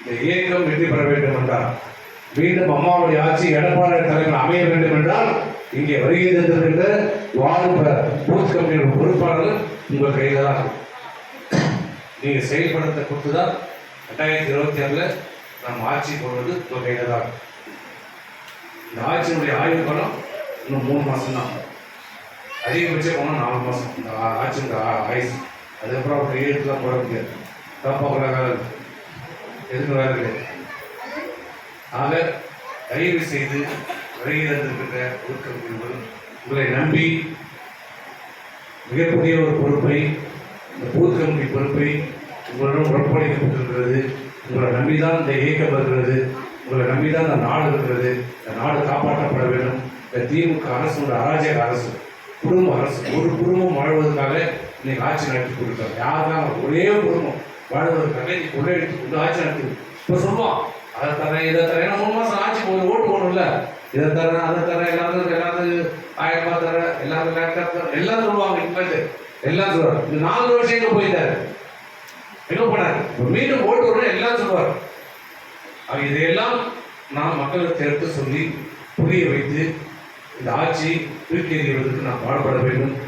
இந்த இயக்கம் வெற்றி பெற வேண்டும் என்றால், மீண்டும் அம்மாவுடைய ஆட்சி எடப்பாடி தலைவர் அமைய வேண்டும் என்றால், இங்கே வருகை தந்திருக்கின்ற வார்டு பூத் கமிட்டியோட பொறுப்பாளர்கள் உங்கள் கையில் தான். நீங்க செயல்படுத்த கொடுத்துதான் 2026 நம்ம ஆட்சி போடுவது உங்கள் கையில் தான். இந்த ஆட்சியினுடைய ஆய்வு காலம் இன்னும் 3 மாசம் தான். அதிகபட்சம் போனால் 4 மாசம் இந்த ஆட்சியோட ஆயுசு. அதுக்கப்புறம் அவங்க கையெழுத்துலாம் போட முடியாது. தப்பாக எதுக்கு வேறு கிடையாது. ஆக தயவு செய்து வருகின்ற ஒழுக்கங்கள் உங்களை நம்பி மிகப்பெரிய ஒரு பொறுப்பை, இந்த பூத் கமிட்டி பொறுப்பை உங்களிடம் உறப்பளிக்கப்பட்டிருக்கிறது. உங்களை நம்பிதான் இந்த இயக்கம் வருகிறது. உங்களை நம்பிதான் இந்த நாடு இருக்கிறது. இந்த நாடு காப்பாற்றப்பட வேண்டும். இந்த திமுக அரசு ஒரு அராஜக அரசு, குடும்ப அரசு. ஒரு குடும்பம் வாழ்வதற்காக இன்னைக்கு ஆட்சி நடத்தி கொடுத்தாங்க. யாருக்காக ஒரே குடும்பம் வாழ்வதற்காக இன்னைக்கு ஒரே எடுத்து ஆட்சி நடத்தி இப்போ சொல்லுவான், அதை தரேன் இதை தரேன். 3 மாசம் ஆட்சி போய் ஓட்டு போடணும்ல, இதை தரேன் அதை தரேன், எல்லாரும் 1000 ரூபாய் தரேன், எல்லாரும் லேப்டாப் தரேன், எல்லாம் சொல்லுவாங்க. இனிமேல் எல்லாம் சொல்லுவார். இந்த 4 வருஷம் எங்க போயிட்டாரு, எங்க போனாரு? மீண்டும் ஓட்டு வரணும் எல்லாம் சொல்லுவார். இதையெல்லாம் நாம் மக்களுக்கு எடுத்து சொல்லி புரிய வைத்து இந்த ஆட்சி தூக்கி எறிவதற்கு நாம் பாடுபட வேண்டும்.